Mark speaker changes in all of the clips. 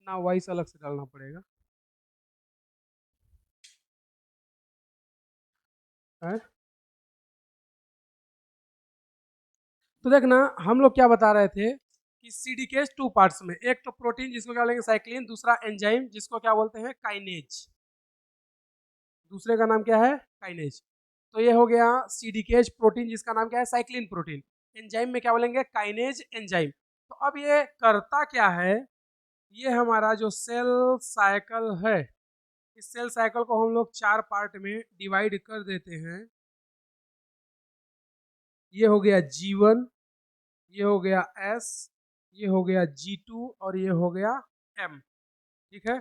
Speaker 1: ना वाइस अलग से डालना पड़ेगा है। तो देखना हम लोग क्या बता रहे थे कि सीडीकेज टू पार्ट्स में, एक तो प्रोटीन जिसको क्या बोलेंगे साइक्लिन, दूसरा एंजाइम जिसको क्या बोलते हैं काइनेज, दूसरे का नाम क्या है काइनेज। तो ये हो गया सीडीकेज प्रोटीन जिसका नाम क्या है साइक्लिन प्रोटीन, एंजाइम में क्या बोलेंगे काइनेज एंजाइम। तो अब ये करता क्या है, ये हमारा जो सेल साइकिल है, इस सेल साइकिल को हम लोग 4 पार्ट में डिवाइड कर देते हैं। ये हो गया G1, ये हो गया S, ये हो गया G2 और ये हो गया M। ठीक है,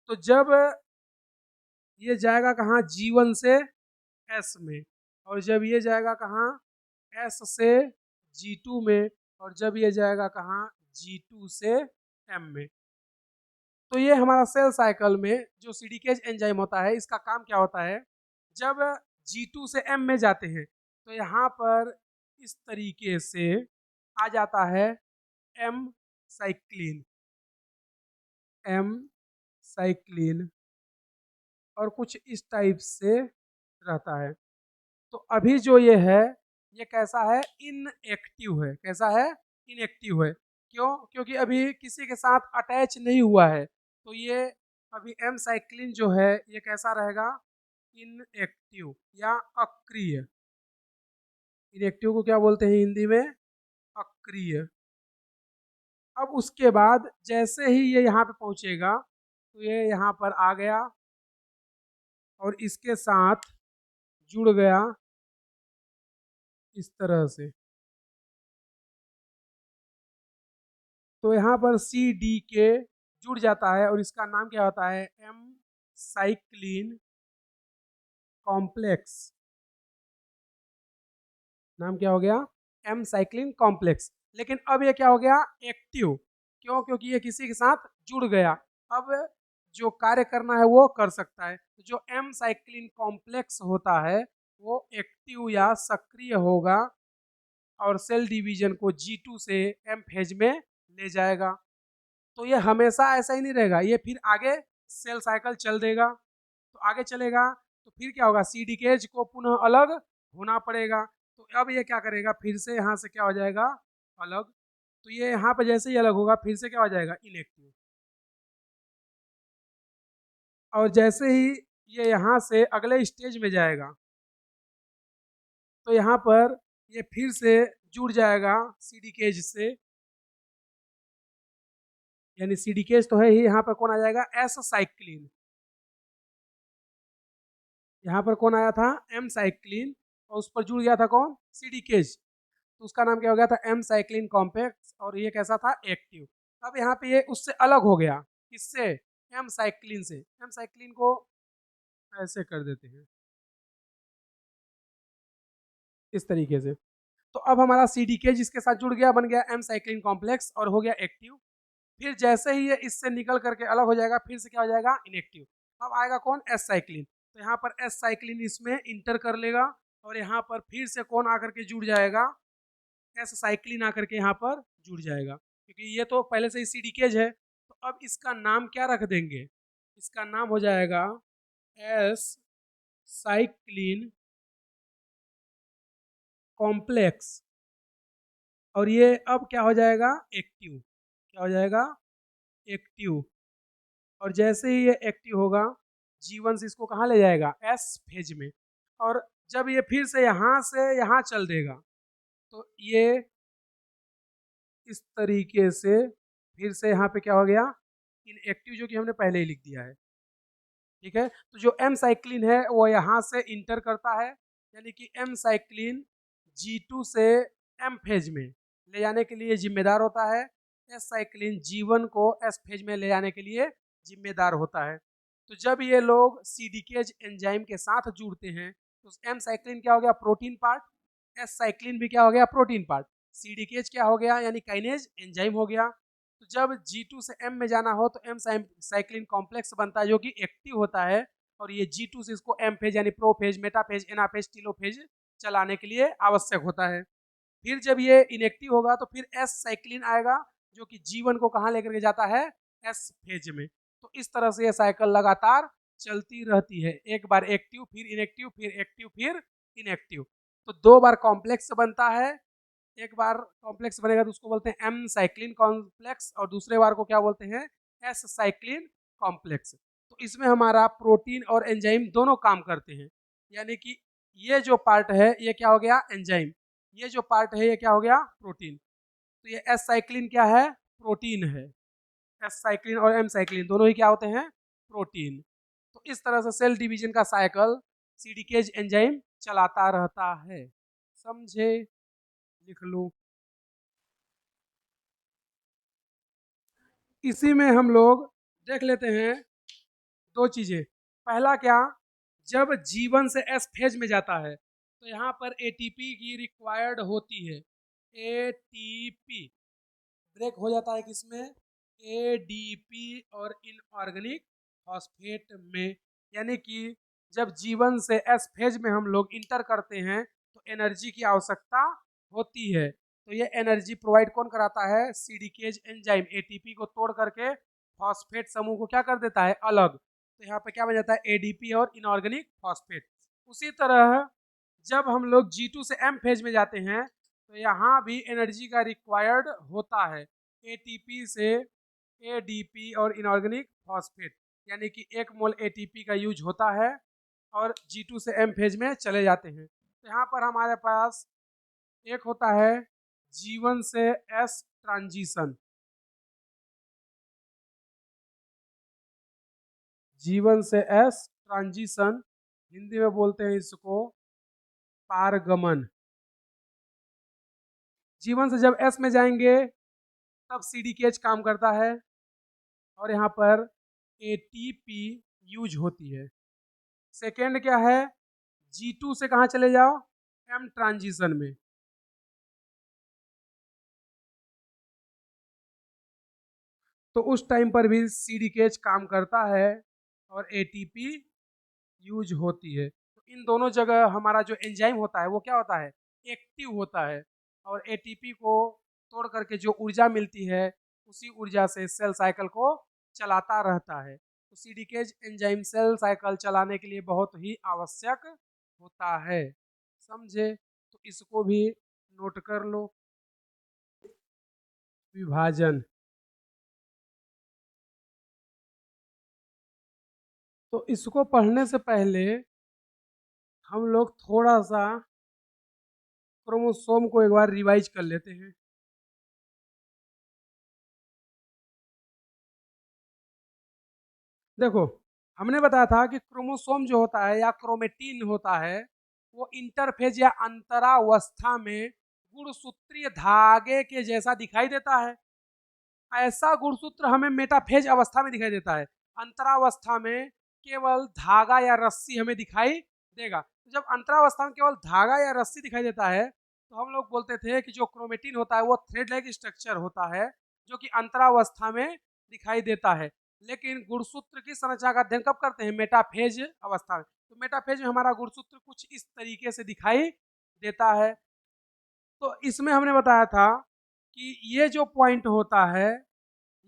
Speaker 1: तो जब ये जाएगा कहाँ G1 से S में, और जब ये जाएगा कहाँ S से G2 में, और जब ये जाएगा कहाँ G2 से M में। तो ये हमारा सेल साइकिल में जो सीडीकेज एंजाइम होता है, इसका काम क्या होता है, जब G2 से M में जाते हैं तो यहाँ पर इस तरीके से आ जाता है M साइक्लिन, M साइक्लिन, और कुछ इस टाइप से रहता है। तो अभी जो ये है, ये कैसा है इनएक्टिव है, कैसा है इनएक्टिव है। क्यों, क्योंकि अभी किसी के साथ अटैच नहीं हुआ है, तो ये अभी एम साइक्लिन जो है ये कैसा रहेगा इनएक्टिव या अक्रिय। इनएक्टिव को क्या बोलते हैं हिंदी में अक्रिय। अब उसके बाद जैसे ही ये यहाँ पे पहुंचेगा तो ये यहाँ पर आ गया और इसके साथ जुड़ गया इस तरह से। तो यहाँ पर सी डी के जुड़ जाता है और इसका नाम क्या होता है एम साइक्लिन कॉम्प्लेक्स। नाम क्या हो गया एम साइक्लिन कॉम्प्लेक्स। लेकिन अब ये क्या हो गया एक्टिव, क्यों, क्योंकि ये किसी के साथ जुड़ गया। अब जो कार्य करना है वो कर सकता है। तो जो एम साइक्लिन कॉम्प्लेक्स होता है वो एक्टिव या सक्रिय होगा और सेल डिवीजन को G2 से एम फेज में ले जाएगा। तो ये हमेशा ऐसा ही नहीं रहेगा, ये फिर आगे सेल साइकिल चल देगा। तो आगे चलेगा तो फिर क्या होगा सीडीकेज को पुनः अलग होना पड़ेगा। तो अब ये क्या करेगा फिर से यहाँ से क्या हो जाएगा अलग। तो ये यहाँ पर जैसे ही अलग होगा फिर से क्या हो जाएगा इनएक्टिव। और जैसे ही ये यहाँ से अगले स्टेज में जाएगा तो यहाँ पर ये फिर से जुड़ जाएगा सीडीकेज से, यानी सीडीकेज तो है ही, यहाँ पर कौन आ जाएगा एस साइक्लिन। यहाँ पर कौन आया था एम साइक्लिन, और उस पर जुड़ गया था कौन सीडीकेज, तो उसका नाम क्या हो गया था एम साइक्लिन कॉम्प्लेक्स, और ये कैसा था एक्टिव। अब यहाँ पे ये उससे अलग हो गया, किससे एम साइक्लिन से। एम साइक्लिन को ऐसे कर देते हैं इस तरीके से। तो अब हमारा सीडीकेज इसके साथ जुड़ गया, बन गया एम साइक्लिन कॉम्प्लेक्स और हो गया एक्टिव। फिर जैसे ही ये इससे निकल करके अलग हो जाएगा फिर से क्या हो जाएगा इनएक्टिव। अब आएगा कौन एस साइक्लिन, तो यहाँ पर एस साइक्लिन इसमें इंटर कर लेगा और यहाँ पर फिर से कौन आकर के जुड़ जाएगा एस साइक्लिन आकर के यहाँ पर जुड़ जाएगा, क्योंकि ये तो पहले से ही सीडीकेज है। तो अब इसका नाम क्या रख देंगे, इसका नाम हो जाएगा एस साइक्लिन कॉम्प्लेक्स, और ये अब क्या हो जाएगा एक्टिव, क्या हो जाएगा एक्टिव। और जैसे ही ये एक्टिव होगा G1 से इसको कहाँ ले जाएगा एस फेज में, और जब ये फिर से यहाँ चल देगा तो ये इस तरीके से फिर से यहाँ पे क्या हो गया इनएक्टिव, जो कि हमने पहले ही लिख दिया है। ठीक है, तो जो एम साइक्लिन है वो यहाँ से इंटर करता है, यानी कि एम साइक्लिन G2 से एम फेज में ले जाने के लिए जिम्मेदार होता है, एस साइक्लिन G1 को एस फेज में ले जाने के लिए जिम्मेदार होता है। तो जब ये लोग सीडीकेज एंजाइम के साथ जुड़ते हैं तो एम साइक्लिन क्या हो गया प्रोटीन पार्ट, एस साइक्लिन भी क्या हो गया प्रोटीन पार्ट, सीडीकेज क्या हो गया यानी काइनेज एंजाइम हो गया। तो जब G2 से M में जाना हो तो एम साइक्लिन कॉम्प्लेक्स बनता है जो कि एक्टिव होता है, और ये G2 से इसको एम फेज यानी प्रोफेज मेटाफेज एनाफेज टीलोफेज चलाने के लिए आवश्यक होता है। फिर जब ये इनएक्टिव होगा तो फिर एस साइक्लिन आएगा जो कि G1 को कहाँ लेकर के जाता है एस फेज में। तो इस तरह से ये साइकिल लगातार चलती रहती है, एक बार एक्टिव फिर इनएक्टिव फिर एक्टिव फिर इनएक्टिव। तो 2 बार कॉम्प्लेक्स बनता है, एक बार कॉम्प्लेक्स बनेगा तो उसको बोलते हैं एम साइक्लिन कॉम्प्लेक्स और दूसरे बार को क्या बोलते हैं एस साइक्लिन कॉम्प्लेक्स। तो इसमें हमारा प्रोटीन और एंजाइम दोनों काम करते हैं, यानी कि ये जो पार्ट है ये क्या हो गया एंजाइम, ये जो पार्ट है ये क्या हो गया प्रोटीन। तो ये एस साइक्लिन क्या है प्रोटीन है, एस साइक्लिन और एम साइक्लिन दोनों ही क्या होते हैं प्रोटीन। तो इस तरह से सेल डिवीजन का साइकिल सीडीकेज एंजाइम चलाता रहता है, समझे, लिख लो। इसी में हम लोग देख लेते हैं 2 चीजें। पहला क्या, जब जीवन से एस फेज में जाता है तो यहाँ पर एटीपी की रिक्वायर्ड होती है, एटीपी ब्रेक हो जाता है किसमें एडीपी और इनऑर्गेनिक फॉस्फेट में। यानी कि जब जीवन से एस फेज में हम लोग इंटर करते हैं तो एनर्जी की आवश्यकता होती है। तो ये एनर्जी प्रोवाइड कौन कराता है सीडीकेज एंजाइम, एटीपी को तोड़ करके फॉस्फेट समूह को क्या कर देता है अलग। तो यहाँ पे क्या बन जाता है एडीपी और इनऑर्गेनिक फॉस्फेट। उसी तरह जब हम लोग G2 से M फेज में जाते हैं तो यहाँ भी एनर्जी का रिक्वायर्ड होता है, एटीपी से एडीपी और इनऑर्गेनिक फॉस्फेट, यानी कि 1 मोल एटीपी का यूज होता है और G2 से M फेज में चले जाते हैं। तो यहाँ पर हमारे पास एक होता है जीवन से एस ट्रांजिशन, जीवन से एस ट्रांजिशन हिंदी में बोलते हैं इसको पारगमन। जीवन से जब एस में जाएंगे तब सीडीकेच काम करता है और यहाँ पर एटीपी यूज होती है। सेकेंड क्या है G2 से कहाँ चले जाओ एम ट्रांजिशन में, तो उस टाइम पर भी सीडीकेच काम करता है और एटीपी यूज होती है। तो इन दोनों जगह हमारा जो एंजाइम होता है वो क्या होता है एक्टिव होता है और एटीपी को तोड़ करके जो ऊर्जा मिलती है उसी ऊर्जा से सेल साइकिल को चलाता रहता है। तो सीडीकेज एंजाइम सेल साइकिल चलाने के लिए बहुत ही आवश्यक होता है, समझे। तो इसको भी नोट कर लो। विभाजन, तो इसको पढ़ने से पहले हम लोग थोड़ा सा क्रोमोसोम को एक बार रिवाइज कर लेते हैं। देखो हमने बताया था कि क्रोमोसोम जो होता है या क्रोमेटिन होता है वो इंटरफेज या अंतरावस्था में गुणसूत्रीय धागे के जैसा दिखाई देता है। ऐसा गुणसूत्र हमें मेटाफेज अवस्था में दिखाई देता है, अंतरावस्था में केवल धागा या रस्सी हमें दिखाई देगा। तो जब अंतरावस्था में केवल धागा या रस्सी दिखाई देता है तो हम लोग बोलते थे कि जो क्रोमेटिन होता है वो थ्रेड लाइक स्ट्रक्चर होता है जो कि अंतरावस्था में दिखाई देता है। लेकिन गुणसूत्र की संरचना का अध्ययन कब करते हैं मेटाफेज अवस्था में। तो मेटाफेज में हमारा गुणसूत्र कुछ इस तरीके से दिखाई देता है। तो इसमें हमने बताया था कि ये जो पॉइंट होता है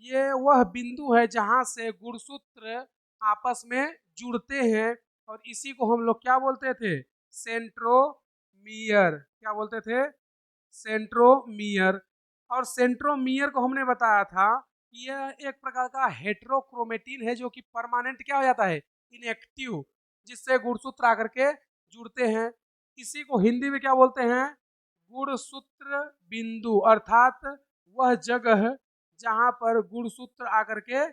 Speaker 1: ये वह बिंदु है जहां से गुणसूत्र आपस में जुड़ते हैं और इसी को हम लोग क्या बोलते थे सेंट्रोमियर, क्या बोलते थे सेंट्रोमियर। और सेंट्रोमियर को हमने बताया था कि यह एक प्रकार का हेट्रोक्रोमेटिन है जो कि परमानेंट क्या हो जाता है इनएक्टिव, जिससे गुणसूत्र आकर के जुड़ते हैं। इसी को हिंदी में क्या बोलते हैं गुणसूत्र बिंदु, अर्थात वह जगह जहां पर गुणसूत्र आकर के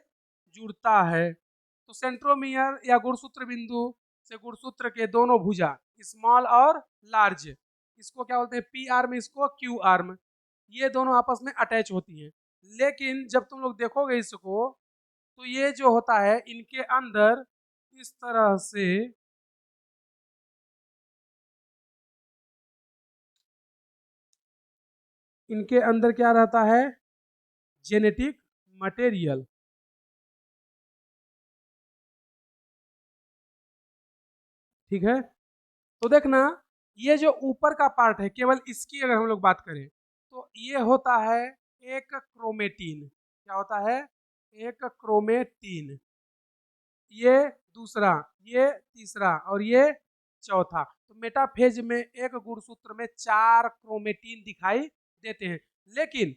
Speaker 1: जुड़ता है। तो सेंट्रोमियर या गुणसूत्र बिंदु से गुणसूत्र के दोनों भुजा स्मॉल और लार्ज, इसको क्या बोलते हैं पी आर्म इसको क्यू आर्म, ये दोनों आपस में अटैच होती हैं। लेकिन जब तुम लोग देखोगे इसको तो ये जो होता है इनके अंदर इस तरह से इनके अंदर क्या रहता है जेनेटिक मटेरियल, ठीक है। तो देखना ये जो ऊपर का पार्ट है केवल इसकी अगर हम लोग बात करें तो ये होता है एक क्रोमेटिन, क्या होता है एक क्रोमेटीन, ये दूसरा, ये तीसरा और ये चौथा। तो मेटाफेज में एक गुणसूत्र में 4 क्रोमेटीन दिखाई देते हैं, लेकिन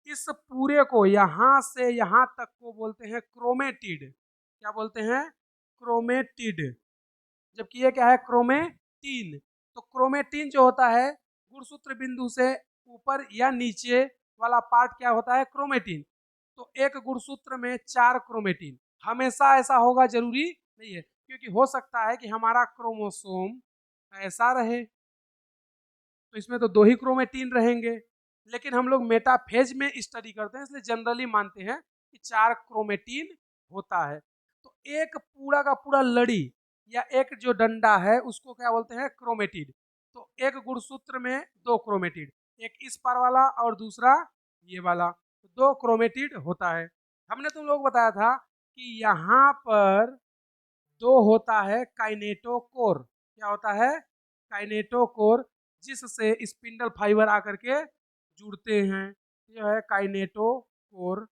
Speaker 1: इस पूरे को यहां से यहां तक को बोलते हैं क्रोमेटिड। क्या बोलते हैं? क्रोमेटिड। जबकि ये क्या है? क्रोमेटीन। तो क्रोमेटीन जो होता है गुणसूत्र बिंदु से ऊपर या नीचे वाला पार्ट क्या होता है? क्रोमेटीन। तो एक गुणसूत्र में 4 क्रोमेटीन। हमेशा ऐसा होगा जरूरी नहीं है, क्योंकि हो सकता है कि हमारा क्रोमोसोम ऐसा रहे तो इसमें तो 2 ही क्रोमेटीन रहेंगे, लेकिन हम लोग मेटाफेज में स्टडी करते हैं इसलिए जनरली मानते हैं कि 4 क्रोमेटीन होता है। तो एक पूरा का पूरा लड़ी या एक जो डंडा है उसको क्या बोलते हैं? क्रोमेटिड। तो एक गुणसूत्र में 2 क्रोमेटिड, एक इस पार वाला और दूसरा ये वाला, तो 2 क्रोमेटिड होता है। हमने तुम लोग बताया था कि यहाँ पर 2 होता है काइनेटोकोर। क्या होता है? काइनेटोकोर, जिससे स्पिंडल फाइबर आकर के जुड़ते हैं। यह है काइनेटोकोर।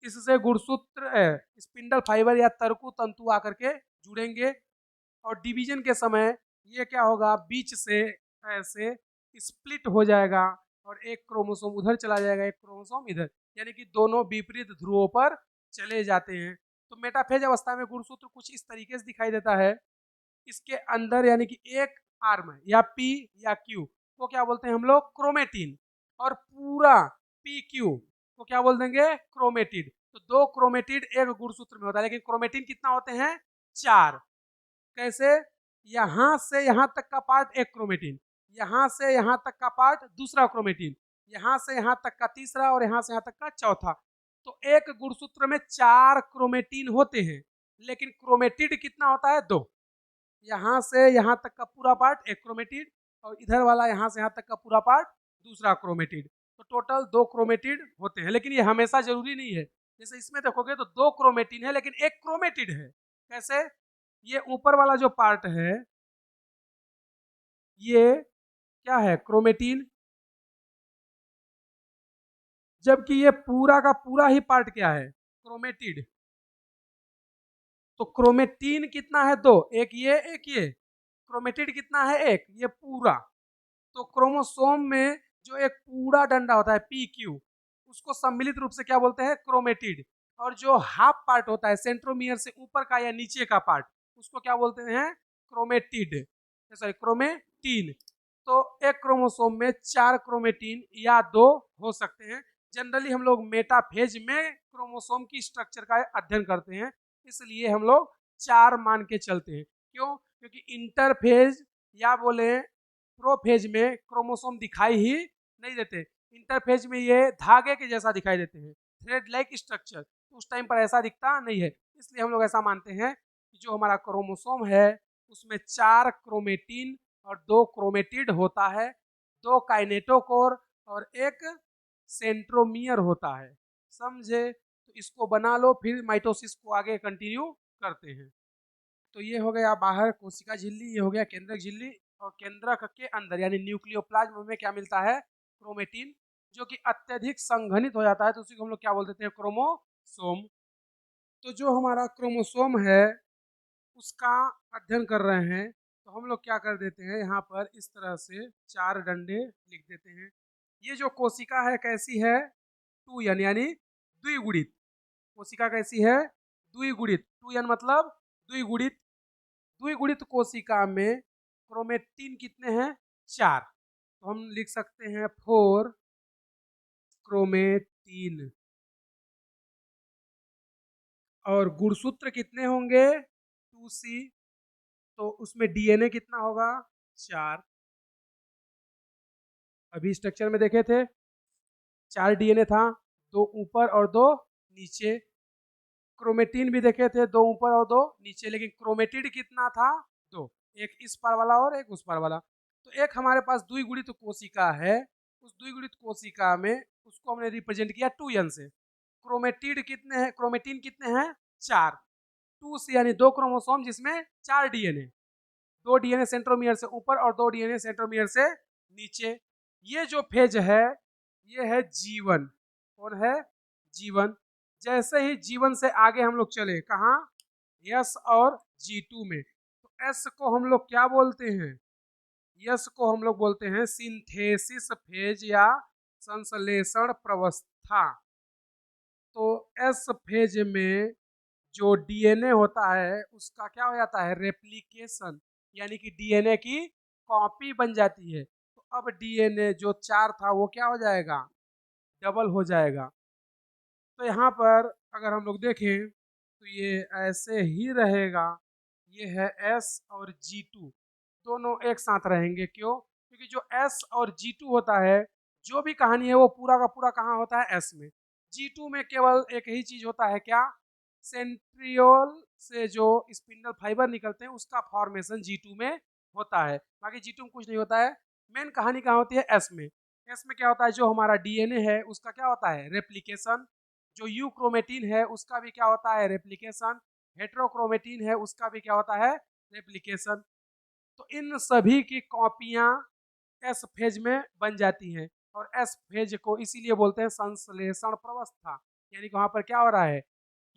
Speaker 1: इससे गुणसूत्र स्पिंडल फाइबर या तरकु तंतु आकर के जुड़ेंगे और डिवीजन के समय ये क्या होगा? बीच से ऐसे स्प्लिट हो जाएगा और एक क्रोमोसोम उधर चला जाएगा, एक क्रोमोसोम इधर, यानी कि दोनों विपरीत ध्रुवों पर चले जाते हैं। तो मेटाफेज अवस्था में गुणसूत्र कुछ इस तरीके से दिखाई देता है। इसके अंदर यानी कि एक आर्म या पी या क्यू को क्या बोलते हैं हम लोग? क्रोमेटिन। और पूरा पी क्यू को क्या बोल देंगे? क्रोमेटिड। तो 2 क्रोमेटिड एक गुणसूत्र में होता है, लेकिन क्रोमेटिन कितना होते हैं? 4। कैसे? यहां से यहां तक का पार्ट एक क्रोमेटिन, यहां से यहां तक का पार्ट दूसरा क्रोमेटिन, यहां से यहां तक का तीसरा और यहां से यहां तक का चौथा। तो एक गुणसूत्र में 4 क्रोमेटिन होते हैं, लेकिन क्रोमेटिड कितना होता है? 2। यहाँ से यहाँ तक का पूरा पार्ट एक क्रोमेटिड और इधर वाला यहाँ से यहाँ तक का पूरा पार्ट दूसरा क्रोमेटिड। तो टोटल 2 क्रोमेटिड होते हैं, लेकिन ये हमेशा जरूरी नहीं है। जैसे इसमें देखोगे तो 2 क्रोमेटिन है लेकिन एक क्रोमेटिड है। कैसे? ये ऊपर वाला जो पार्ट है ये क्या है? क्रोमेटिन। जबकि ये पूरा का पूरा ही पार्ट क्या है? क्रोमेटिड। तो क्रोमेटिन कितना है? 2। एक ये एक ये। क्रोमेटिड कितना है? एक। ये पूरा। तो क्रोमोसोम में जो एक पूरा डंडा होता है पी क्यू, उसको सम्मिलित रूप से क्या बोलते हैं? क्रोमेटिड। और जो हाफ पार्ट होता है सेंट्रोमियर से ऊपर का या नीचे का पार्ट, उसको क्या बोलते हैं? Chromatid, sorry chromatin. तो एक क्रोमोसोम में 4 क्रोमेटीन या 2 हो सकते हैं। जनरली हम लोग मेटाफेज में क्रोमोसोम की स्ट्रक्चर का अध्ययन करते हैं, इसलिए हम लोग 4 मान के चलते हैं। क्यों? क्योंकि इंटरफेज या बोले प्रोफेज में क्रोमोसोम दिखाई ही नहीं देते। इंटरफेज में ये धागे के जैसा दिखाई देते हैं, थ्रेड लाइक स्ट्रक्चर। उस टाइम पर ऐसा दिखता नहीं है, इसलिए हम लोग ऐसा मानते हैं कि जो हमारा क्रोमोसोम है उसमें 4 क्रोमेटिन और 2 क्रोमेटिड होता है, 2 काइनेटोकोर और एक सेंट्रोमियर होता है। समझे? तो इसको बना लो, फिर माइटोसिस को आगे कंटिन्यू करते हैं। तो ये हो गया बाहर कोशिका झिल्ली, ये हो गया केंद्रक झिल्ली। और केंद्रक के अंदर यानी न्यूक्लियोप्लाज्म में क्या मिलता है? क्रोमेटिन, जो कि अत्यधिक संघनित हो जाता है, तो उसी को हम लोग क्या बोल देते हैं? क्रोमोसोम। तो जो हमारा क्रोमोसोम है उसका अध्ययन कर रहे हैं, तो हम लोग क्या कर देते हैं? यहाँ पर इस तरह से 4 डंडे लिख देते हैं। ये जो कोशिका है कैसी है? 2n यानी द्विगुणित। कोशिका कैसी है? द्विगुणित। 2n मतलब द्विगुणित। द्विगुणित कोशिका में क्रोमेटिन कितने हैं? 4। तो हम लिख सकते हैं 4 क्रोमेटिन। और गुणसूत्र कितने होंगे? 2c। तो उसमें डीएनए कितना होगा? 4। अभी स्ट्रक्चर में देखे थे 4 डीएनए था, 2 ऊपर और 2 नीचे। क्रोमेटिन भी देखे थे, 2 ऊपर और 2 नीचे, लेकिन क्रोमेटिड कितना था? 2। एक इस पार वाला और एक उस पार वाला। तो एक हमारे पास द्विगुणित कोशिका है, उस द्विगुणित कोशिका में उसको हमने रिप्रेजेंट किया 2n से। क्रोमेटिड कितने हैं? क्रोमेटिन कितने हैं? 4। 2 से यानी 2 क्रोमोसोम जिसमें 4 डीएनए, 2 डीएनए सेंट्रोमियर से ऊपर और 2 डीएनए सेंट्रोमियर से नीचे। ये जो फेज है ये है G1। कौन है? G1। जैसे ही G1 से आगे हम लोग चले कहाँ, S और G2 में, तो S को हम लोग क्या बोलते हैं, यस को हम लोग बोलते हैं सिंथेसिस फेज या संश्लेषण प्रवस्था। तो एस फेज में जो डीएनए होता है उसका क्या हो जाता है, रेप्लिकेशन, यानी कि डीएनए की कॉपी बन जाती है। तो अब डीएनए जो 4 था वो क्या हो जाएगा, डबल हो जाएगा। तो यहाँ पर अगर हम लोग देखें तो ये ऐसे ही रहेगा, ये है S और G2 दोनों एक साथ रहेंगे। क्यों, क्योंकि जो S और G2 होता है, जो भी कहानी है वो पूरा का पूरा कहाँ होता है, S में। G2 में केवल एक ही चीज होता है, क्या, सेंट्रियोल से जो स्पिंडल फाइबर निकलते हैं उसका फॉर्मेशन G2 में होता है, बाकी G2 में कुछ नहीं होता है। मेन कहानी कहाँ होती है, S में। S में क्या होता है, जो हमारा डीएनए है उसका क्या होता है, रेप्लिकेशन। जो यू क्रोमेटिन है उसका भी क्या होता है, रेप्लिकेशन। हेट्रोक्रोमेटिन है उसका भी क्या होता है, रेप्लिकेशन। तो इन सभी की कॉपियां एस फेज में बन जाती हैं, और एस फेज को इसीलिए बोलते हैं संश्लेषण प्रवस्था। यानी कि वहां पर क्या हो रहा है,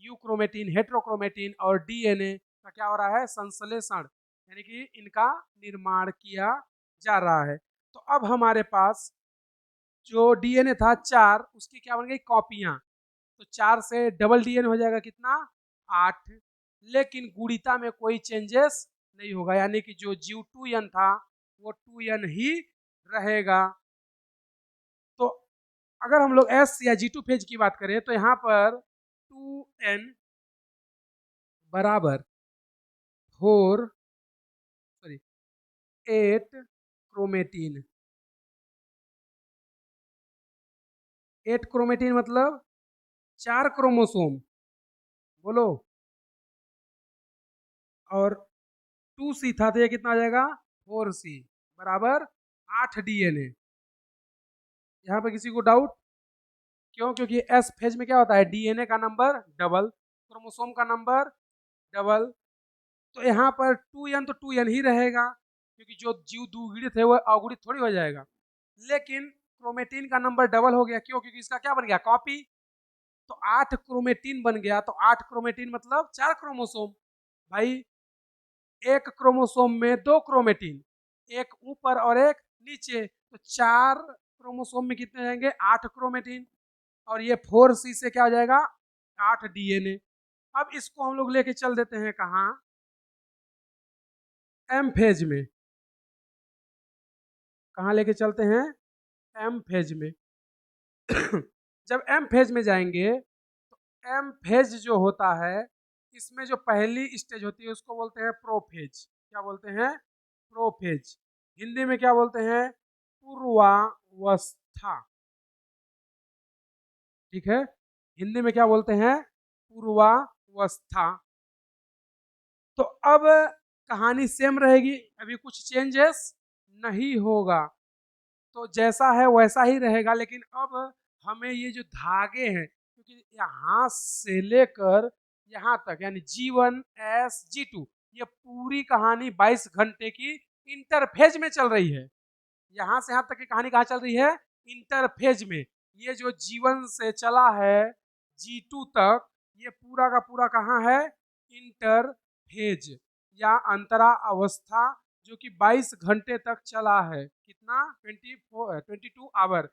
Speaker 1: यू क्रोमेटिन, हेट्रोक्रोमेटिन और डीएनए का क्या हो रहा है, संश्लेषण, यानी कि इनका निर्माण किया जा रहा है। तो अब हमारे पास जो डीएनए था 4, उसकी क्या बन गई, कॉपियां। तो 4 से डबल डीएनए हो जाएगा कितना, 8। लेकिन गुणिता में कोई चेंजेस नहीं होगा, यानी कि जो G2N था वो 2N ही रहेगा। तो अगर हम लोग S या G2 फेज की बात करें तो यहाँ पर 2N बराबर 8 क्रोमेटिन। 8 क्रोमेटिन मतलब 4 क्रोमोसोम, बोलो। और 2C था तो ये कितना आ जाएगा, 4C बराबर 8 डीएनए। यहाँ पे किसी को डाउट, क्यों, क्योंकि एस फेज में क्या होता है, डीएनए का नंबर डबल, क्रोमोसोम का नंबर डबल। तो यहाँ पर 2N तो 2N ही रहेगा, क्योंकि जो जीव द्विगुणित है वो अगुणित थोड़ी हो जाएगा। लेकिन क्रोमेटिन का नंबर डबल हो गया, क्यों, क्योंकि इसका क्या बन गया, कॉपी। तो 8 क्रोमेटिन बन गया, तो 8 क्रोमेटिन मतलब 4 क्रोमोसोम। भाई एक क्रोमोसोम में 2 क्रोमेटिन, एक ऊपर और एक नीचे, तो 4 क्रोमोसोम में कितने जाएंगे, 8 क्रोमेटिन। और ये 4C से क्या हो जाएगा, 8 डीएनए। अब इसको हम लोग लेके चल देते हैं कहाँ, एम फेज में। कहाँ लेके चलते हैं, एम फेज में। जब एम फेज में जाएंगे तो एम फेज जो होता है, इसमें जो पहली स्टेज होती है उसको बोलते हैं प्रोफेज। क्या बोलते हैं, प्रोफेज। हिंदी में क्या बोलते हैं, पूर्वावस्था। ठीक है, हिंदी में क्या बोलते हैं, पूर्वावस्था। तो अब कहानी सेम रहेगी, अभी कुछ चेंजेस नहीं होगा। तो जैसा है वैसा ही रहेगा, लेकिन अब हमें ये जो धागे हैं, क्योंकि यहाँ से लेकर यहाँ तक यानी G1 S G2, ये पूरी कहानी 22 घंटे की इंटरफेज में चल रही है। यहाँ से यहाँ तक की कहानी कहाँ चल रही है, इंटरफेज में। ये जो G1 से चला है G2 तक, ये पूरा का पूरा कहाँ है, इंटरफेज या अंतरा अवस्था, जो कि 22 घंटे तक चला है। कितना, 22 आवर।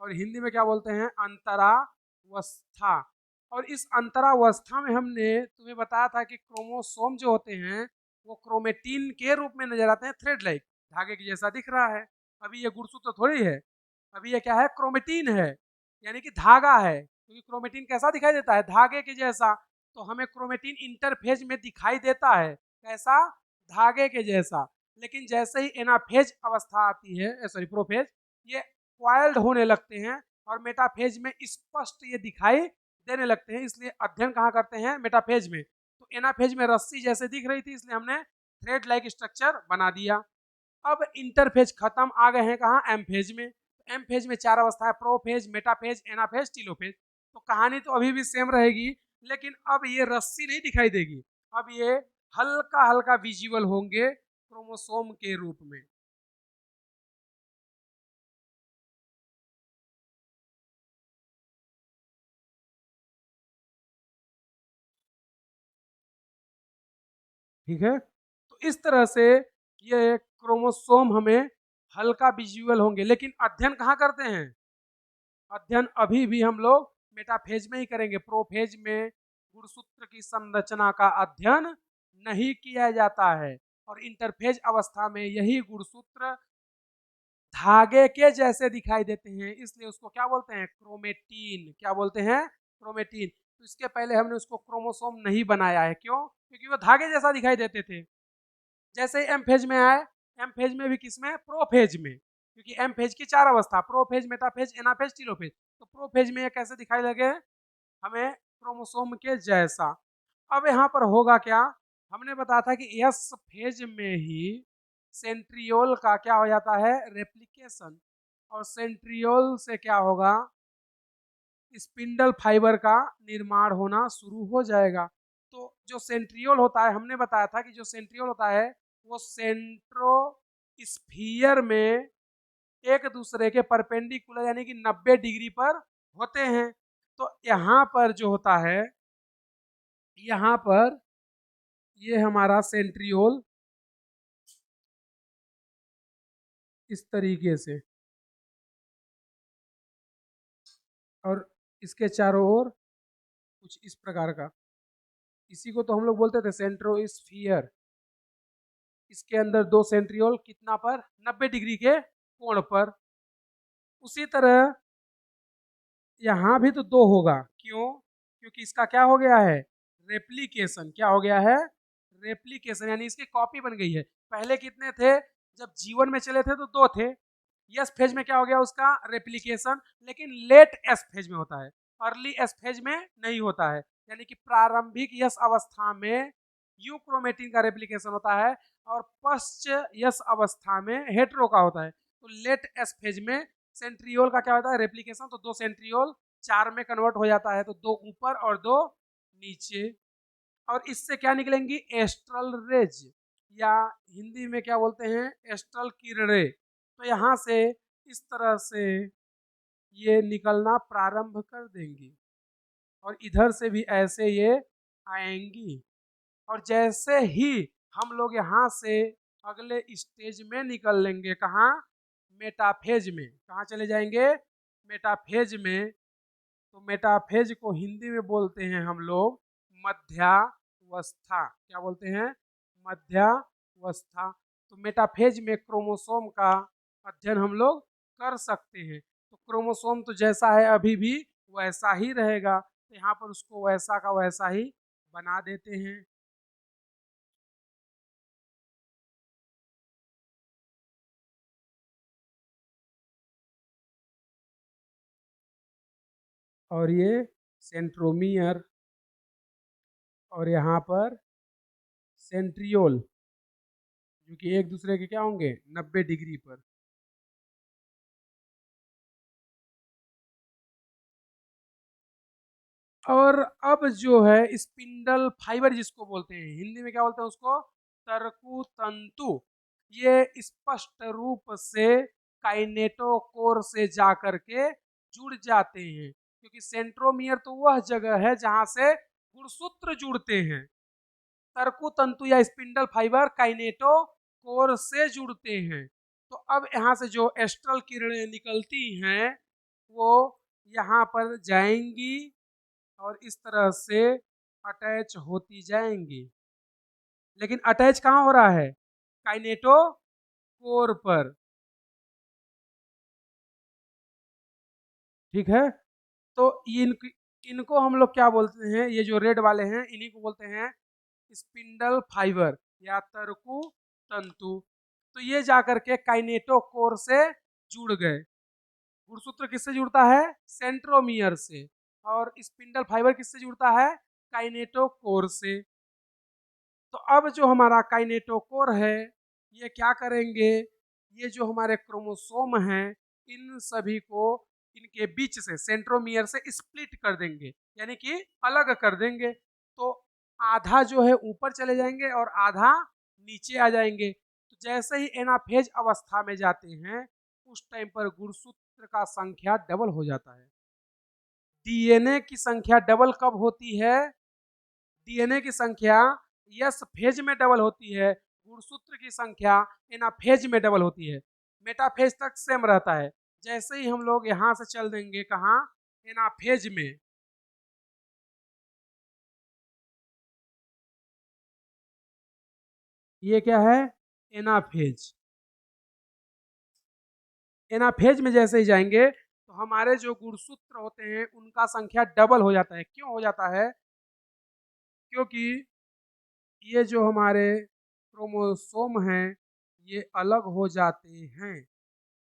Speaker 1: और हिंदी में क्या बोलते हैं, अंतरावस्था। और इस अंतरावस्था में हमने तुम्हें बताया था कि क्रोमोसोम जो होते हैं वो क्रोमेटिन के रूप में नजर आते हैं, थ्रेड लाइक, धागे के जैसा दिख रहा है। अभी ये गुणसूत्र तो थोड़ी है, अभी ये क्या है, क्रोमेटिन है, यानी कि धागा है। क्योंकि क्रोमेटिन कैसा दिखाई देता है, धागे के जैसा। तो हमें क्रोमेटिन इंटरफेज में दिखाई देता है, कैसा, धागे के जैसा। लेकिन जैसे ही एनाफेज अवस्था आती है, सॉरी प्रोफेज, ये क्वाइल्ड होने लगते हैं और मेटाफेज में स्पष्ट ये दिखाई देने लगते हैं। इसलिए अध्ययन कहाँ करते हैं, मेटाफेज में। तो एनाफेज में रस्सी जैसे दिख रही थी, इसलिए हमने थ्रेड लाइक स्ट्रक्चर बना दिया। अब इंटरफेज खत्म, आ गए हैं कहाँ, एम फेज में। एम फेज में 4 अवस्था है, प्रोफेज, मेटाफेज, एनाफेज, टीलोफेज। तो कहानी तो अभी भी सेम रहेगी, लेकिन अब ये रस्सी नहीं दिखाई देगी, अब ये हल्का हल्का विजुअल होंगे क्रोमोसोम के रूप में। ठीक है, तो इस तरह से ये क्रोमोसोम हमें हल्का विजुअल होंगे, लेकिन अध्ययन कहाँ करते हैं? अध्ययन अभी भी हम लोग मेटाफेज में ही करेंगे। प्रोफेज में गुणसूत्र की संरचना का अध्ययन नहीं किया जाता है, और इंटरफेज अवस्था में यही गुणसूत्र धागे के जैसे दिखाई देते हैं, इसलिए उसको क्या बोलते हैं? क्रोमेटीन। क्या बोलते हैं? क्रोमेटीन। तो इसके पहले हमने उसको क्रोमोसोम नहीं बनाया है, क्यों? क्योंकि वो धागे जैसा दिखाई देते थे। जैसे ही एम फेज में आए, एम फेज में भी किसमें? प्रोफेज में, क्योंकि एम फेज की 4 अवस्था, प्रोफेज, मेटाफेज, एनाफेज, टीलोफेज। तो प्रोफेज में ये कैसे दिखाई लगे? हमें क्रोमोसोम के जैसा। अब यहाँ पर होगा क्या? हमने बताया था कि एस फेज में ही सेंट्रियोल का क्या हो जाता है? रेप्लिकेशन। और सेंट्रियोल से क्या होगा? स्पिंडल फाइबर का निर्माण होना शुरू हो जाएगा। तो जो सेंट्रियोल होता है, हमने बताया था कि जो सेंट्रियोल होता है वो सेंट्रोस्फियर में एक दूसरे के परपेंडिकुलर यानी कि 90 डिग्री पर होते हैं। तो यहाँ पर जो होता है, यहाँ पर ये हमारा सेंट्रियोल इस तरीके से, और इसके चारों ओर कुछ इस प्रकार का, इसी को तो हम लोग बोलते थे सेंट्रोस्फियर। इसके अंदर 2 सेंट्रियोल कितना पर? 90 डिग्री के कोण पर। उसी तरह यहाँ भी तो 2 होगा, क्यों? क्योंकि इसका क्या हो गया है? रेप्लिकेशन। क्या हो गया है? रेप्लिकेशन, यानी इसकी कॉपी बन गई है। पहले कितने थे? जब जीवन में चले थे तो 2 थे। यस फेज में क्या हो गया उसका? रेप्लिकेशन। लेकिन लेट एस फेज में होता है, अर्ली एस फेज में नहीं होता है। यानी कि प्रारंभिक यस अवस्था में यूक्रोमेटिन का रेप्लिकेशन होता है, और पश्च यस अवस्था में हेट्रो का होता है। तो लेट एस फेज में सेंट्रियोल का क्या होता है? रेप्लिकेशन। तो 2 सेंट्रियोल 4 में कन्वर्ट हो जाता है, तो 2 ऊपर और 2 नीचे। और इससे क्या निकलेंगी? एस्ट्रल रेज, या हिंदी में क्या बोलते हैं? एस्ट्रल किरणें। तो यहाँ से इस तरह से ये निकलना प्रारंभ कर देंगी, और इधर से भी ऐसे ये आएंगी। और जैसे ही हम लोग यहाँ से अगले स्टेज में निकल लेंगे, कहाँ? मेटाफेज में। कहाँ चले जाएंगे? मेटाफेज में। तो मेटाफेज को हिंदी में बोलते हैं हम लोग मध्यावस्था। क्या बोलते हैं? मध्यावस्था। तो मेटाफेज में क्रोमोसोम का अध्ययन हम लोग कर सकते हैं। तो क्रोमोसोम तो जैसा है अभी भी वैसा ही रहेगा, तो यहाँ पर उसको वैसा का वैसा ही बना देते हैं। और ये सेंट्रोमियर, और यहाँ पर सेंट्रियोल, जो कि एक दूसरे के क्या होंगे? 90 डिग्री पर। और अब जो है स्पिंडल फाइबर जिसको बोलते हैं, हिंदी में क्या बोलते हैं उसको? तरकु तंतु। ये स्पष्ट रूप से काइनेटोकोर से जाकर के जुड़ जाते हैं, क्योंकि सेंट्रोमियर तो वह जगह है जहां से गुणसूत्र जुड़ते हैं। तरकु तंतु या स्पिंडल फाइबर काइनेटोकोर से जुड़ते हैं। तो अब यहाँ से जो एस्ट्रल किरणें निकलती हैं वो यहाँ पर जाएंगी, और इस तरह से अटैच होती जाएंगी। लेकिन अटैच कहाँ हो रहा है? काइनेटो कोर पर। ठीक है, तो इनको हम लोग क्या बोलते हैं? ये जो रेड वाले हैं इन्हीं को बोलते हैं स्पिंडल फाइबर या तरकु तंतु। तो ये जाकर के काइनेटो कोर से जुड़ गए। गुणसूत्र किससे जुड़ता है? सेंट्रोमियर से। और स्पिंडल फाइबर किससे जुड़ता है? काइनेटो कोर से। तो अब जो हमारा काइनेटोकोर है ये क्या करेंगे? ये जो हमारे क्रोमोसोम हैं इन सभी को इनके बीच से सेंट्रोमियर से स्प्लिट कर देंगे, यानी कि अलग कर देंगे। तो आधा जो है ऊपर चले जाएंगे और आधा नीचे आ जाएंगे। तो जैसे ही एनाफेज अवस्था में जाते हैं उस टाइम पर गुणसूत्र का संख्या डबल हो जाता है। डीएनए की संख्या डबल कब होती है? डीएनए की संख्या यस फेज में डबल होती है, गुणसूत्र की संख्या एनाफेज में डबल होती है। मेटाफेज तक सेम रहता है। जैसे ही हम लोग यहाँ से चल देंगे कहाँ, एनाफेज में, ये क्या है, एनाफेज। एनाफेज में जैसे ही जाएंगे तो हमारे जो गुणसूत्र होते हैं उनका संख्या डबल हो जाता है। क्यों हो जाता है? क्योंकि ये जो हमारे क्रोमोसोम हैं ये अलग हो जाते हैं,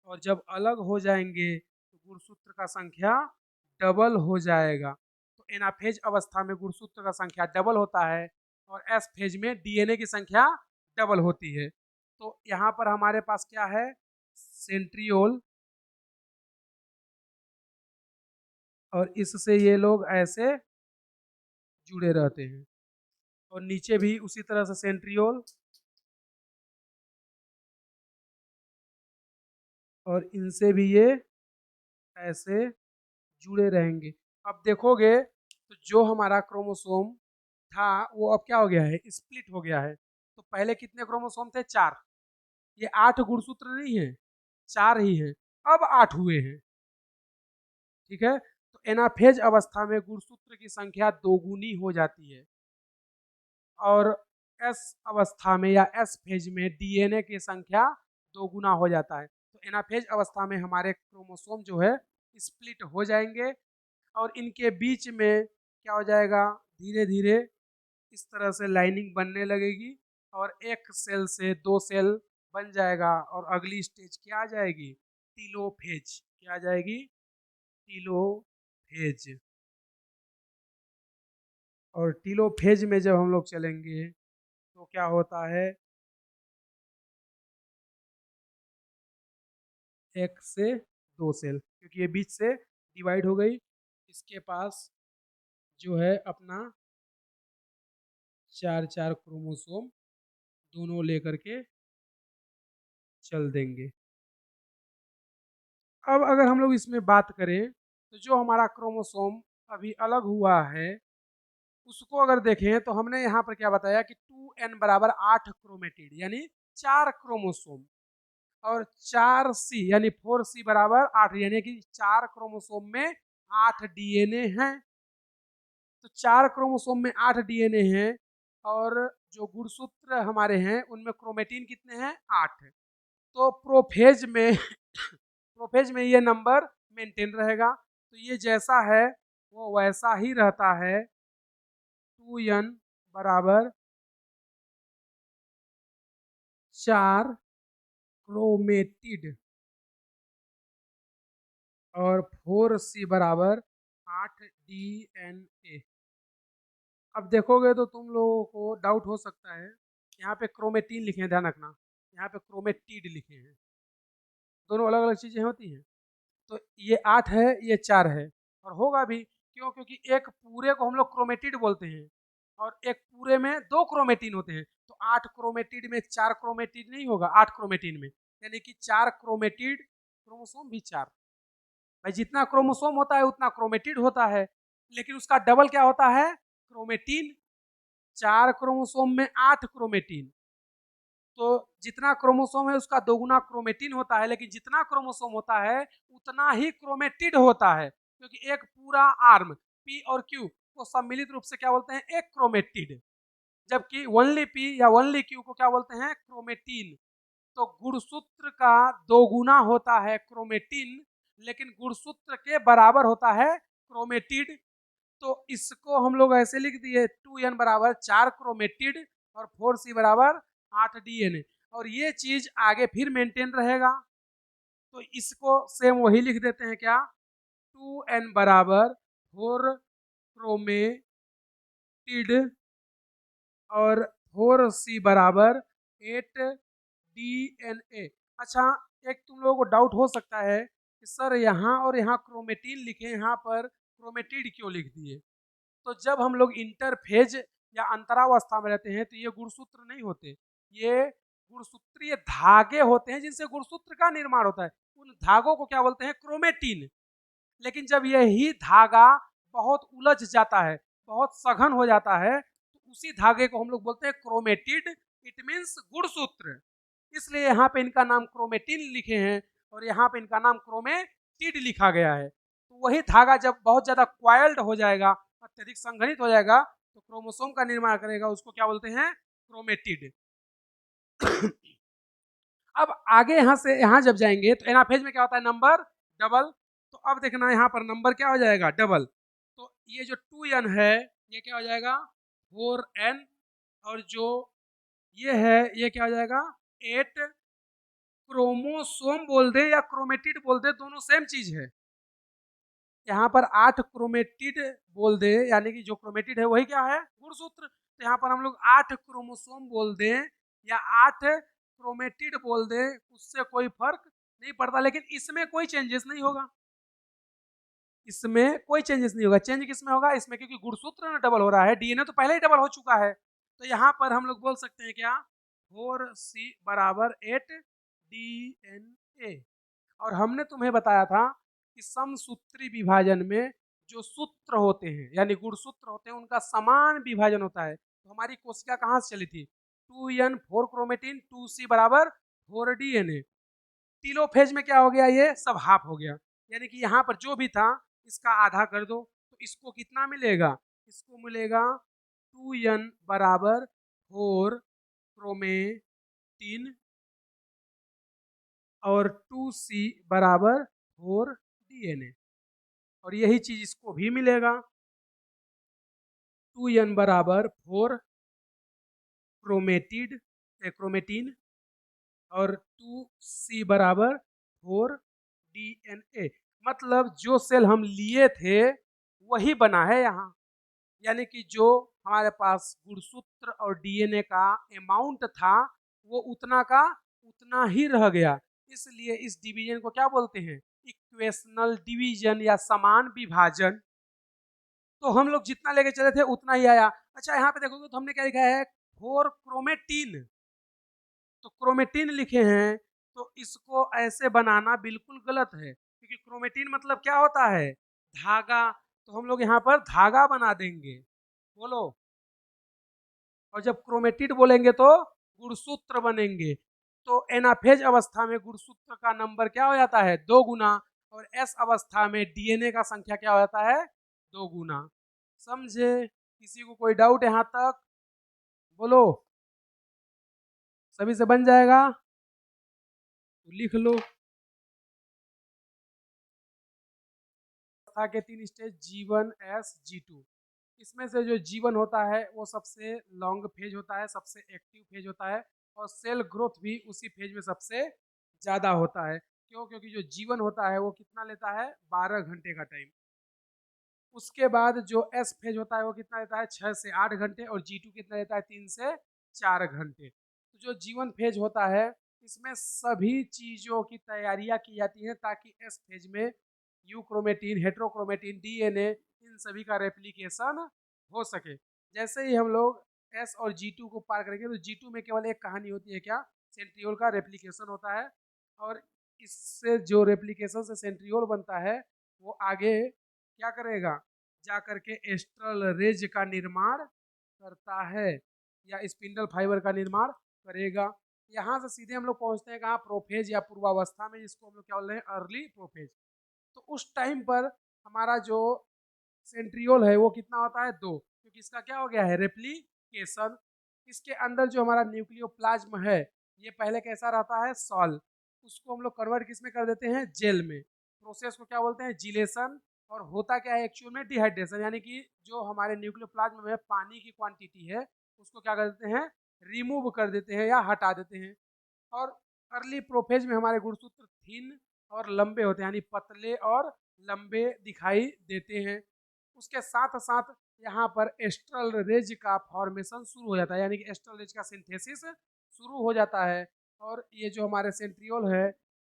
Speaker 1: और जब अलग हो जाएंगे तो गुणसूत्र का संख्या डबल हो जाएगा। तो एनाफेज अवस्था में गुणसूत्र का संख्या डबल होता है, और एस फेज में डीएनए की संख्या डबल होती है। तो यहाँ पर हमारे पास क्या है, सेंट्रियोल, और इससे ये लोग ऐसे जुड़े रहते हैं, और नीचे भी उसी तरह से सेंट्रियोल, और इनसे भी ये ऐसे जुड़े रहेंगे। अब देखोगे तो जो हमारा क्रोमोसोम था वो अब क्या हो गया है, स्प्लिट हो गया है। तो पहले कितने क्रोमोसोम थे, 4। ये 8 गुणसूत्र नहीं है, 4 ही है, अब 8 हुए हैं। ठीक है, तो एनाफेज अवस्था में गुणसूत्र की संख्या दोगुनी हो जाती है, और एस अवस्था में या एस फेज में डीएनए की संख्या दोगुना हो जाता है। तो एनाफेज अवस्था में हमारे क्रोमोसोम जो है स्प्लिट हो जाएंगे, और इनके बीच में क्या हो जाएगा, धीरे धीरे इस तरह से लाइनिंग बनने लगेगी, और एक सेल से 2 सेल बन जाएगा, और अगली स्टेज क्या आ जाएगी, टीलोफेज। क्या आ जाएगी, टीलोफेज। और टीलोफेज में जब हम लोग चलेंगे तो क्या होता है, 1 से 2 सेल, क्योंकि ये बीच से डिवाइड हो गई। इसके पास जो है अपना 4 क्रोमोसोम दोनों लेकर के चल देंगे। अब अगर हम लोग इसमें बात करें तो जो हमारा क्रोमोसोम अभी अलग हुआ है उसको अगर देखें तो हमने यहाँ पर क्या बताया कि 2n बराबर 8 क्रोमेटिड यानी 4 क्रोमोसोम, और 4c यानी 4c बराबर 8, यानी कि 4 क्रोमोसोम में 8 डीएनए हैं। तो 4 क्रोमोसोम में 8 डीएनए हैं, और जो गुणसूत्र हमारे हैं उनमें क्रोमेटिन कितने हैं, 8। तो प्रोफेज में प्रोफेज में ये नंबर मेंटेन रहेगा। तो ये जैसा है वो वैसा ही रहता है, 2n बराबर 4 क्रोमेटिड, और 4c बराबर 8 डीएनए। अब देखोगे तो तुम लोगों को डाउट हो सकता है, यहाँ पे क्रोमेटिन लिखे हैं, ध्यान रखना, यहाँ पे क्रोमेटिड लिखे हैं, दोनों अलग अलग चीजें होती हैं। तो ये 8 है, ये 4 है, और होगा भी क्यों, क्योंकि एक पूरे को हम लोग क्रोमेटिड बोलते हैं, और एक पूरे में 2 क्रोमेटिन होते हैं। तो 8 क्रोमेटिड में 4 क्रोमेटिड नहीं होगा, 8 क्रोमेटिन में, यानी कि 4 क्रोमेटिड, क्रोमोसोम भी 4। भाई जितना क्रोमोसोम होता है उतना क्रोमेटिड होता है, लेकिन उसका डबल क्या होता है, क्रोमेटिन। 4 क्रोमोसोम में 8 क्रोमेटिन, तो जितना क्रोमोसोम है उसका दोगुना क्रोमेटिन होता है, लेकिन जितना क्रोमोसोम होता है उतना ही क्रोमेटिड होता है, क्योंकि एक पूरा आर्म पी और क्यू को सम्मिलित रूप से क्या बोलते हैं, एक क्रोमेटिड, जबकि ओनली पी या ओनली क्यू को क्या बोलते हैं, क्रोमेटिन। तो गुणसूत्र का दोगुना होता है क्रोमेटिन, लेकिन गुणसूत्र के बराबर होता है क्रोमेटिड। तो इसको हम लोग ऐसे लिख दिए, 2n बराबर 4 क्रोमेटिड और 4c बराबर 8 डीएनए, और ये चीज आगे फिर मेंटेन रहेगा। तो इसको सेम वही लिख देते हैं, क्या, 2n बराबर 4 क्रोमेटिड और 4c बराबर 8 डीएनए। अच्छा, एक तुम लोगों को डाउट हो सकता है कि सर यहाँ और यहाँ क्रोमेटिन लिखे, यहाँ पर क्रोमेटिड क्यों लिख दिए। तो जब हम लोग इंटरफेज या अंतरावस्था में रहते हैं तो ये गुणसूत्र नहीं होते, ये गुणसूत्रीय धागे होते हैं जिनसे गुणसूत्र का निर्माण होता है। उन धागों को क्या बोलते हैं, क्रोमेटिन। लेकिन जब यही धागा बहुत उलझ जाता है, बहुत सघन हो जाता है, तो उसी धागे को हम लोग बोलते हैं क्रोमेटिड, इट मीन्स गुणसूत्र। इसलिए यहाँ पे इनका नाम क्रोमेटिन लिखे हैं और यहाँ पे इनका नाम क्रोमेटिड लिखा गया है। तो वही धागा जब बहुत ज्यादा क्वाइल्ड हो जाएगा, अत्यधिक संघनित हो जाएगा, तो क्रोमोसोम का निर्माण करेगा, उसको क्या बोलते हैं, क्रोमेटिड। अब आगे यहाँ से यहाँ जब जाएंगे तो एनाफेज में क्या होता है, नंबर डबल। तो अब देखना यहाँ पर नंबर क्या हो जाएगा, डबल। तो ये जो 2n है ये क्या हो जाएगा 4n, और जो ये है ये क्या हो जाएगा 8। क्रोमोसोम बोल दे या क्रोमेटिड बोल दे, दोनों सेम चीज है। यहाँ पर 8 क्रोमेटिड बोल दे, यानी कि जो क्रोमेटिड है वही क्या है, गुणसूत्र। तो यहाँ पर हम लोग 8 क्रोमोसोम बोल दें या 8 क्रोमेटिड बोल दें, उससे कोई फर्क नहीं पड़ता, लेकिन इसमें कोई चेंजेस नहीं होगा। इसमें कोई चेंजेस नहीं होगा। चेंज किसमें होगा, इसमें, क्योंकि गुणसूत्र में डबल हो रहा है, डीएनए तो पहले ही डबल हो चुका है। तो यहाँ पर हम लोग बोल सकते हैं क्या, 4C बराबर 8 DNA। और हमने तुम्हें बताया था कि समसूत्री विभाजन में जो सूत्र होते हैं यानी गुणसूत्र होते हैं उनका समान विभाजन होता है। तो हमारी कोशिका कहाँ से चली थी, 2n 4 क्रोमेटिन 2C बराबर 4 DNA। टीलोफेज में क्या हो गया, ये सब हाफ हो गया, यानी कि यहाँ पर जो भी था इसका आधा कर दो, तो इसको कितना मिलेगा, इसको मिलेगा 2n बराबर 4 क्रोमेटिन और 2C बराबर 4 DNA। और यही चीज इसको भी मिलेगा, 2n बराबर 4 क्रोमेटिन और 2C बराबर 4 DNA। मतलब जो सेल हम लिए थे वही बना है यहाँ, यानी कि जो हमारे पास गुणसूत्र और डीएनए का अमाउंट था वो उतना का उतना ही रह गया। इसलिए इस डिवीजन को क्या बोलते हैं, इक्वेशनल डिवीजन या समान विभाजन। तो हम लोग जितना लेके चले थे उतना ही आया। अच्छा यहाँ पे देखोगे तो हमने क्या लिखा है, 4 क्रोमेटिन। तो क्रोमेटिन लिखे हैं, तो इसको ऐसे बनाना बिल्कुल गलत है, क्योंकि क्रोमेटिन मतलब क्या होता है, धागा। तो हम लोग यहाँ पर धागा बना देंगे, बोलो। और जब क्रोमेटिड बोलेंगे तो गुणसूत्र बनेंगे। तो एनाफेज अवस्था में गुणसूत्र का नंबर क्या हो जाता है, 2 गुना, और एस अवस्था में डीएनए का संख्या क्या हो जाता है, 2 गुना। समझे, किसी को कोई डाउट यहाँ तक, बोलो। सभी से बन जाएगा तो लिख लो। के 3 स्टेज, G1 S G2। इसमें से जो G1 होता है वो सबसे लॉन्ग फेज होता है, सबसे एक्टिव फेज होता है, और सेल ग्रोथ भी उसी फेज में सबसे ज़्यादा होता है। क्यों, क्योंकि जो G1 होता है वो कितना लेता है, 12 घंटे का टाइम। उसके बाद जो S फेज होता है वो कितना लेता है, 6 से 8 घंटे, और G2 कितना लेता है, 3 से 4 घंटे। तो जो G1 फेज होता है इसमें सभी चीज़ों की तैयारियां की जाती हैं ताकि S फेज में यूक्रोमेटिन, हेट्रोक्रोमेटिन, डीएनए, इन सभी का रेप्लिकेशन हो सके। जैसे ही हम लोग S और G2 को पार करेंगे तो G2 में केवल एक कहानी होती है, क्या, सेंट्रियोल का रेप्लिकेशन होता है, और इससे जो रेप्लिकेशन से सेंट्रियोल बनता है वो आगे क्या करेगा, जा करके एस्ट्रल रेज का निर्माण करता है या स्पिंडल फाइबर का निर्माण करेगा। यहाँ से सीधे हम लोग पहुँचते हैं कहाँ, प्रोफेज या पूर्वावस्था में, जिसको हम लोग क्या बोल रहे हैं, अर्ली प्रोफेज। तो उस टाइम पर हमारा जो सेंट्रियोल है वो कितना होता है, 2, क्योंकि इसका क्या हो गया है, रेप्लिकेशन। इसके अंदर जो हमारा न्यूक्लियोप्लाज्म है ये पहले कैसा रहता है, सॉल, उसको हम लोग कन्वर्ट किस में कर देते हैं, जेल में। प्रोसेस को क्या बोलते हैं, जिलेशन। और होता क्या है एक्चुअल में, डिहाइड्रेशन, यानी कि जो हमारे न्यूक्लियोप्लाज्म में पानी की क्वांटिटी है उसको क्या कर देते हैं, रिमूव कर देते हैं या हटा देते हैं। और अर्ली प्रोफेज में हमारे गुणसूत्र थिन और लंबे होते हैं, यानी पतले और लंबे दिखाई देते हैं। उसके साथ साथ यहाँ पर एस्ट्रल रेज का फॉर्मेशन शुरू हो जाता है, यानी कि एस्ट्रल रेज का सिंथेसिस शुरू हो जाता है, और ये जो हमारे सेंट्रियोल है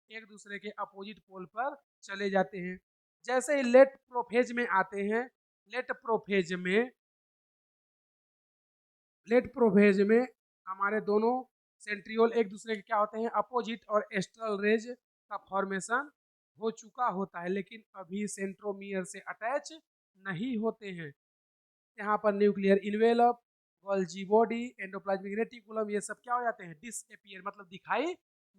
Speaker 1: एक दूसरे के अपोजिट पोल पर चले जाते हैं। जैसे ही लेट प्रोफेज में आते हैं, लेट प्रोफेज में हमारे दोनों सेंट्रियोल एक दूसरे के क्या होते हैं, अपोजिट, और एस्ट्रल रेज का फॉर्मेशन हो चुका होता है, लेकिन अभी सेंट्रोमियर से अटैच नहीं होते हैं। यहाँ पर nuclear envelope, Golgi body, endoplasmic reticulum, ये सब क्या हो जाते हैं, डिसएपियर, मतलब दिखाई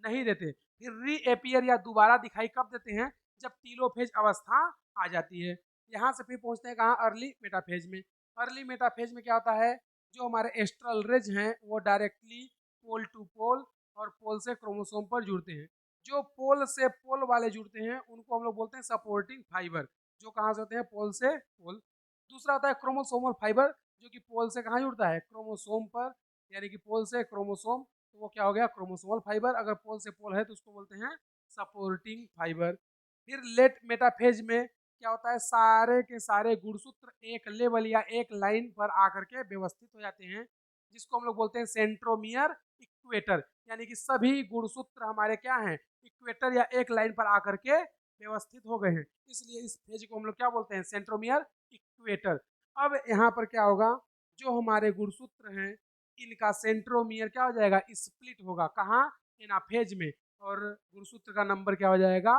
Speaker 1: नहीं देते। फिर रीएपियर या दोबारा दिखाई कब देते हैं, जब टीलोफेज अवस्था आ जाती है। यहाँ से फिर पहुंचते हैं कहाँ, अर्ली मेटाफेज में। अर्ली मेटाफेज में क्या होता है, जो हमारे एस्ट्रल रेज हैं वो डायरेक्टली पोल टू पोल और पोल से क्रोमोसोम पर जुड़ते हैं। जो पोल से पोल वाले जुड़ते हैं उनको हम लोग बोलते हैं सपोर्टिंग फाइबर, जो कहाँ से होते हैं, पोल से पोल। दूसरा आता है क्रोमोसोमल फाइबर, जो कि पोल से कहाँ जुड़ता है, क्रोमोसोम पर, यानी कि पोल से क्रोमोसोम, तो वो क्या हो गया, क्रोमोसोमल फाइबर। अगर पोल से पोल है तो उसको बोलते हैं सपोर्टिंग फाइबर। फिर लेट मेटाफेज में क्या होता है, सारे के सारे गुणसूत्र एक लेवल या एक लाइन पर आकर के व्यवस्थित हो जाते हैं, जिसको हम लोग बोलते हैं सेंट्रोमियर इक्वेटर, यानी कि सभी गुणसूत्र हमारे क्या हैं, इक्वेटर या एक लाइन पर आकर के व्यवस्थित हो गए हैं, इसलिए इस फेज को हम लोग क्या बोलते हैं, सेंट्रोमियर इक्वेटर। अब यहाँ पर क्या होगा, जो हमारे गुणसूत्र हैं इनका सेंट्रोमियर क्या हो जाएगा, स्प्लिट होगा, कहाँ, एनाफेज में, और गुणसूत्र का नंबर क्या हो जाएगा,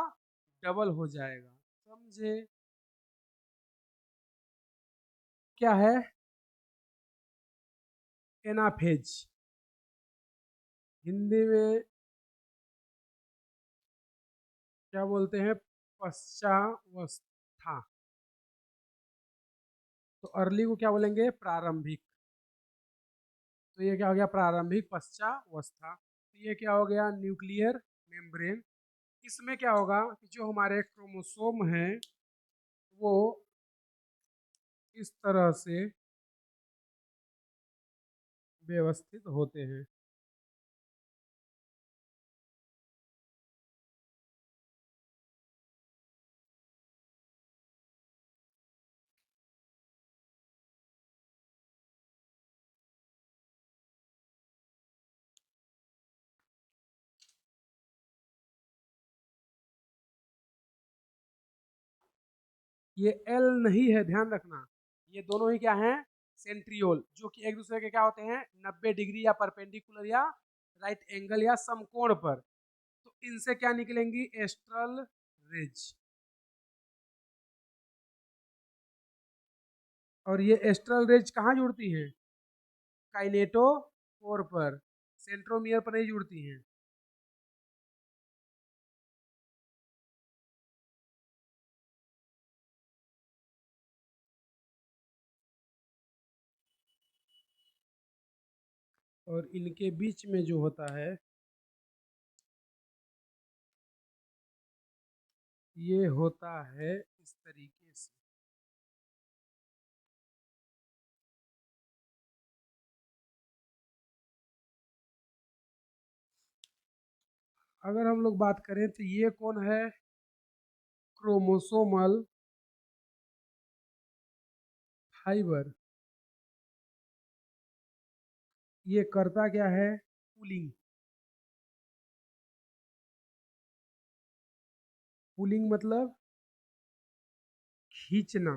Speaker 1: डबल हो जाएगा। समझे, क्या है एनाफेज, हिंदी में क्या बोलते हैं, पश्चावस्था। तो अर्ली को क्या बोलेंगे, प्रारंभिक। तो ये क्या हो गया, प्रारंभिक पश्चावस्था। तो ये क्या हो गया, न्यूक्लियर मेम्ब्रेन। इसमें क्या होगा कि जो हमारे क्रोमोसोम हैं वो इस तरह से व्यवस्थित होते हैं। ये एल नहीं है, ध्यान रखना, ये दोनों ही क्या हैं, सेंट्रियोल, जो कि एक दूसरे के क्या होते हैं, 90 डिग्री या परपेंडिकुलर या राइट एंगल या समकोण पर। तो इनसे क्या निकलेंगी, एस्ट्रल रेज। और ये एस्ट्रल रेज कहाँ जुड़ती हैं, काइनेटोकोर पर, सेंट्रोमियर पर नहीं जुड़ती हैं। और इनके बीच में जो होता है ये होता है इस तरीके से। अगर हम लोग बात करें तो ये कौन है, क्रोमोसोमल फाइबर। ये करता क्या है, पुलिंग। पुलिंग मतलब खींचना।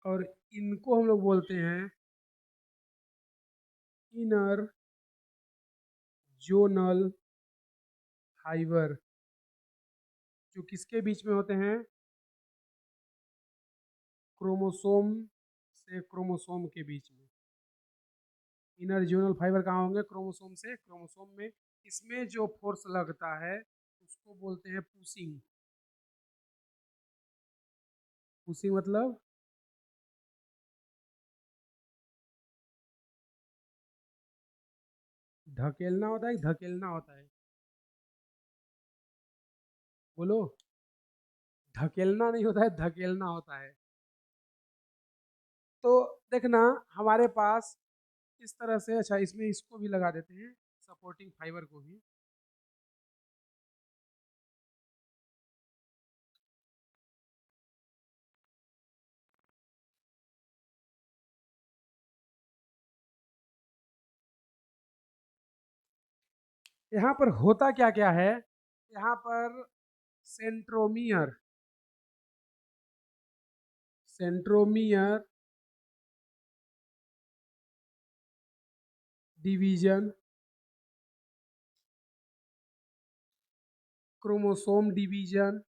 Speaker 1: और इनको हम लोग बोलते हैं इनर जोनल फाइबर, जो किसके बीच में होते हैं, क्रोमोसोम से क्रोमोसोम के बीच में। इनर जोनल फाइबर कहाँ होंगे, क्रोमोसोम से क्रोमोसोम में। इसमें जो फोर्स लगता है उसको बोलते हैं पुशिंग। पुशिंग मतलब ढकेलना होता है, धकेलना होता है, बोलो, ढकेलना नहीं होता है, धकेलना होता है। तो देखना हमारे पास इस तरह से, अच्छा इसमें इसको भी लगा देते हैं, सपोर्टिंग फाइबर को भी। यहाँ पर होता क्या क्या है, यहाँ पर centromere, centromere division, chromosome division,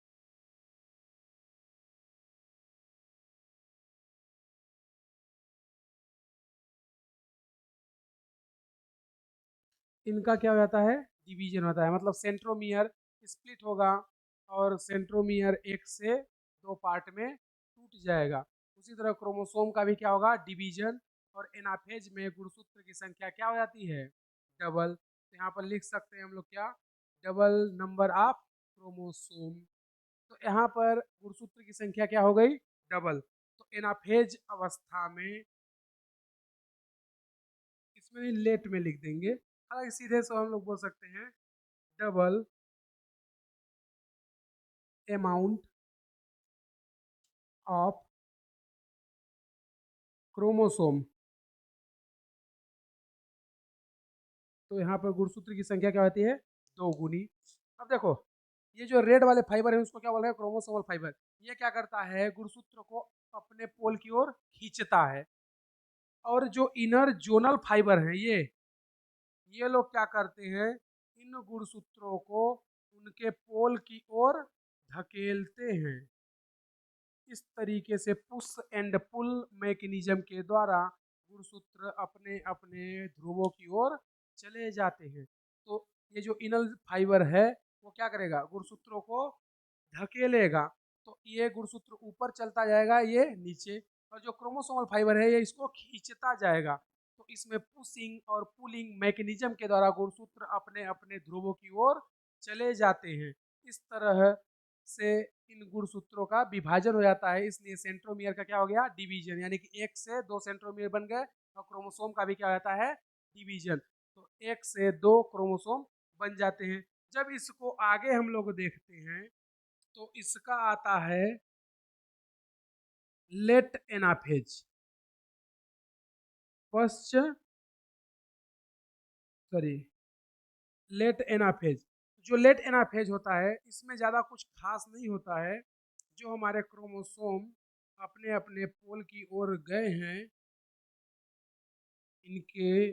Speaker 1: इनका क्या हो जाता है, डिवीजन होता है, मतलब सेंट्रोमियर स्प्लिट होगा और सेंट्रोमियर एक से दो पार्ट में टूट जाएगा। उसी तरह क्रोमोसोम का भी क्या होगा, डिवीजन, और एनाफेज में गुणसूत्र की संख्या क्या हो जाती है, डबल। तो यहाँ पर लिख सकते हैं हम लोग क्या, डबल नंबर ऑफ क्रोमोसोम। तो यहाँ पर गुणसूत्र की संख्या क्या हो गई, डबल। तो एनाफेज अवस्था में, इसमें लेट में लिख देंगे, हालांकि सीधे से हम लोग बोल सकते हैं डबल अमाउंट ऑफ क्रोमोसोम। तो यहाँ पर गुणसूत्र की संख्या क्या होती है, दो गुनी। अब देखो ये जो रेड वाले फाइबर है उसको क्या बोल रहे हैं, क्रोमोसोमल फाइबर। ये क्या करता है, गुणसूत्र को अपने पोल की ओर खींचता है। और जो इनर जोनल फाइबर है ये लोग क्या करते हैं, इन गुणसूत्रों को उनके पोल की ओर धकेलते हैं। इस तरीके से पुश एंड पुल मैकेनिज्म के द्वारा गुणसूत्र अपने अपने ध्रुवों की ओर चले जाते हैं। तो ये जो इनल फाइबर है वो क्या करेगा, गुणसूत्रों को धकेलेगा। तो ये गुणसूत्र ऊपर चलता जाएगा, ये नीचे, और जो क्रोमोसोमल फाइबर है ये इसको खींचता जाएगा। तो इसमें पुशिंग और पुलिंग मैकेनिज्म के द्वारा गुणसूत्र अपने अपने ध्रुवों की ओर चले जाते हैं। इस तरह से इन गुणसूत्रों का विभाजन हो जाता है, इसलिए सेंट्रोमियर का क्या हो गया, डिवीजन, यानी कि एक से दो सेंट्रोमियर बन गए। और क्रोमोसोम का भी क्या होता है, डिवीजन। तो एक से दो क्रोमोसोम बन जाते हैं। जब इसको आगे हम लोग देखते हैं तो इसका आता है लेट एनाफेज, पश्च सॉरी लेट एनाफेज। जो लेट एनाफेज होता है इसमें ज़्यादा कुछ खास नहीं होता है। जो हमारे क्रोमोसोम अपने अपने पोल की ओर गए हैं, इनके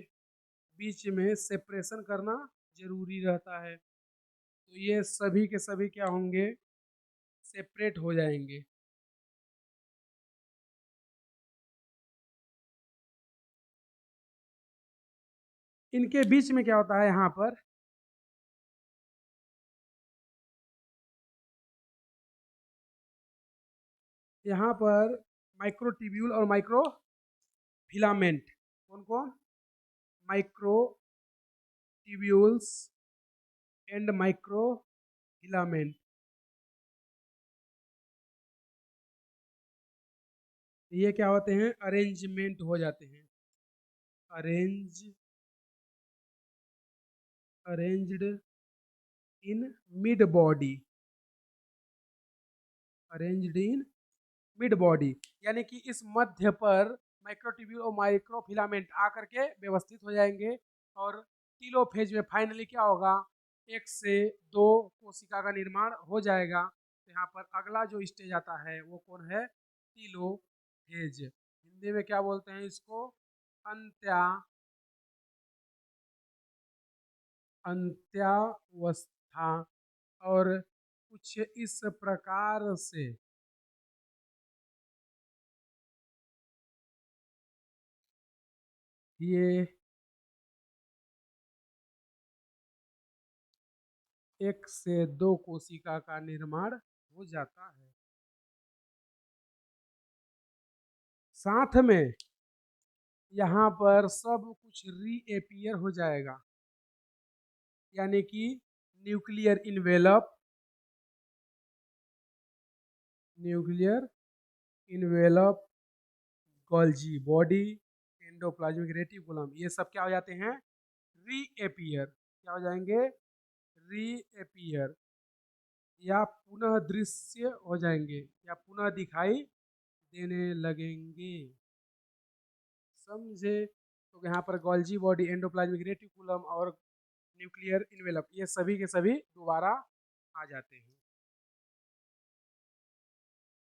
Speaker 1: बीच में सेपरेशन करना जरूरी रहता है। तो ये सभी के सभी क्या होंगे, सेपरेट हो जाएंगे। इनके बीच में क्या होता है, यहाँ पर माइक्रोट्यूब्यूल और माइक्रो फिलामेंट, कौन कौन, माइक्रोट्यूब्यूल्स एंड माइक्रो फिलामेंट, ये क्या होते हैं, अरेंजमेंट हो जाते हैं, arranged in mid body, arranged in mid body, यानी कि इस मध्य पर माइक्रोट्यूब्यूल और माइक्रोफिलामेंट आकर के व्यवस्थित हो जाएंगे। और टीलोफेज में फाइनली क्या होगा, एक से दो कोशिका का निर्माण हो जाएगा। तो यहाँ पर अगला जो स्टेज आता है वो कौन है, टीलोफेज। हिंदी में क्या बोलते हैं इसको, अंत्यावस्था। और कुछ इस प्रकार से ये एक से दो कोशिका का निर्माण हो जाता है। साथ में यहाँ पर सब कुछ रीएपियर हो जाएगा, यानी कि nuclear envelope, Golgi body, endoplasmic reticulum, ये सब क्या हो जाते हैं, रीएपियर। क्या हो जाएंगे, रीएपियर, या पुनः दृश्य हो जाएंगे, या पुनः दिखाई देने लगेंगे। समझे। तो यहाँ पर गोल्जी बॉडी, एंडोप्लाज्मिक रेटिकुलम और न्यूक्लियर इन्वेलप, ये सभी के सभी दोबारा आ जाते हैं।